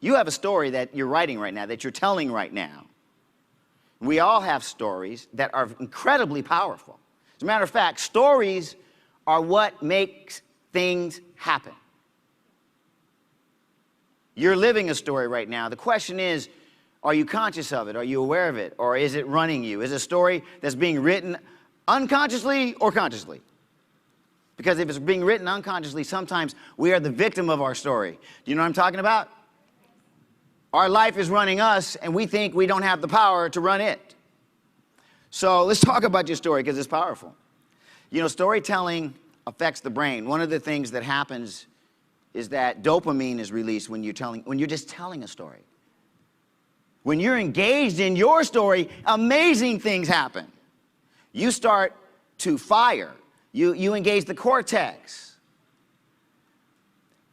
You have a story that you're writing right now, that you're telling right now. We all have stories that are incredibly powerful. As a matter of fact, stories are what makes things happen. You're living a story right now. The question is, are you conscious of it? Are you aware of it? Or is it running you? Is it a story that's being written unconsciously or consciously? Because if it's being written unconsciously, sometimes we are the victim of our story. Do you know what I'm talking about? Our life is running us, and we think we don't have the power to run it. So let's talk about your story, because it's powerful. You know, storytelling affects the brain. One of the things that happens is that dopamine is released when you're just telling a story. When you're engaged in your story, amazing things happen. You start to fire. You engage the cortex.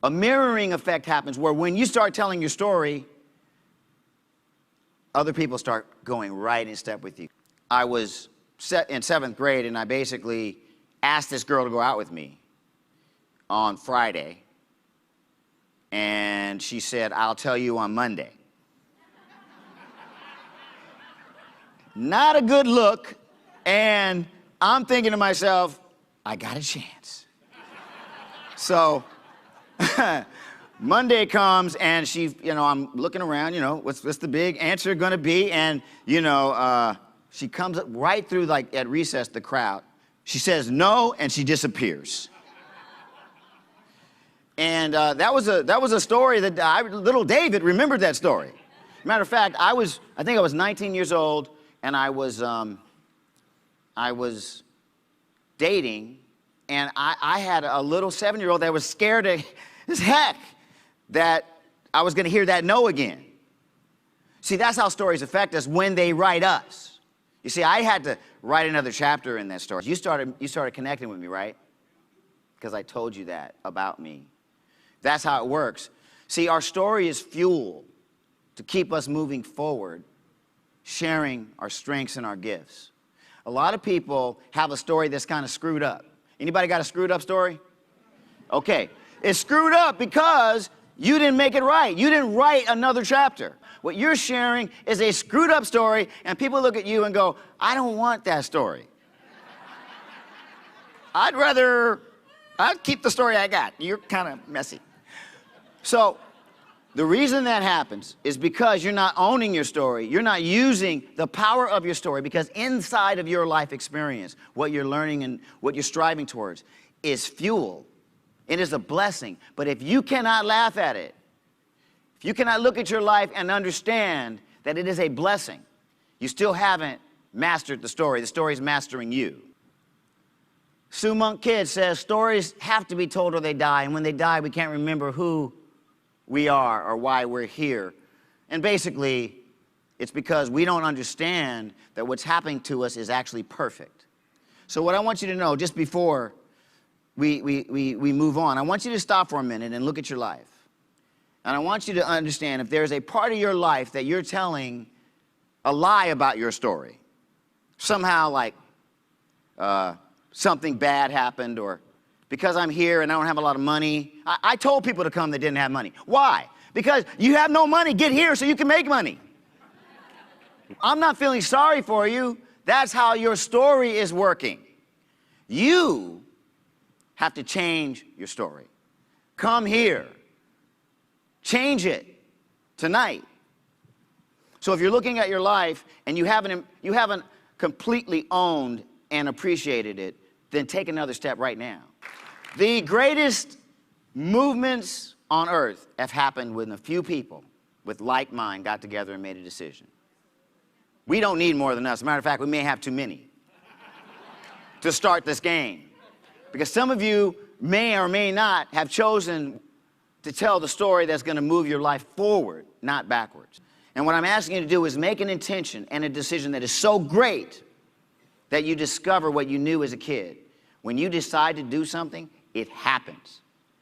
A mirroring effect happens where when you start telling your story, other people start going right in step with you. I was in 7th grade, and I basically asked this girl to go out with me on Friday. And she said, "I'll tell you on Monday." Not a good look. And I'm thinking to myself, I got a chance. So Monday comes, and she, I'm looking around, what's the big answer going to be? And, she comes up right through, like at recess, the crowd. She says no, and she disappears. And that was a story that little David remembered that story. Matter of fact, I think I was 19 years old, and I was dating, and I had a little 7-year-old that was scared as heck that I was going to hear that no again. See, that's how stories affect us when they write us. You see, I had to write another chapter in that story. You started connecting with me, right? Because I told you that about me. That's how it works. See, our story is fuel to keep us moving forward, sharing our strengths and our gifts. A lot of people have a story that's kind of screwed up. Anybody got a screwed up story? Okay. It's screwed up because you didn't make it right. You didn't write another chapter. What you're sharing is a screwed up story, and people look at you and go, I don't want that story. I'd keep the story I got. You're kind of messy. So the reason that happens is because you're not owning your story. You're not using the power of your story, because inside of your life experience, what you're learning and what you're striving towards is fuel. It is a blessing. But if you cannot laugh at it, if you cannot look at your life and understand that it is a blessing, you still haven't mastered the story. The story is mastering you. Sue Monk Kidd says stories have to be told or they die. And when they die, we can't remember who we are or why we're here. And basically, it's because we don't understand that what's happening to us is actually perfect. So what I want you to know, just before we move on, I want you to stop for a minute and look at your life. And I want you to understand if there's a part of your life that you're telling a lie about your story. Somehow, like something bad happened, or because I'm here and I don't have a lot of money. I told people to come that didn't have money. Why? Because you have no money. Get here so you can make money. I'm not feeling sorry for you. That's how your story is working. You have to change your story. Come here. Change it tonight. So if you're looking at your life and you haven't completely owned and appreciated it, then take another step right now. The greatest movements on earth have happened when a few people with like mind got together and made a decision. We don't need more than us. As a matter of fact, we may have too many to start this game. Because some of you may or may not have chosen to tell the story that's going to move your life forward, not backwards. And what I'm asking you to do is make an intention and a decision that is so great that you discover what you knew as a kid. When you decide to do something, it happens.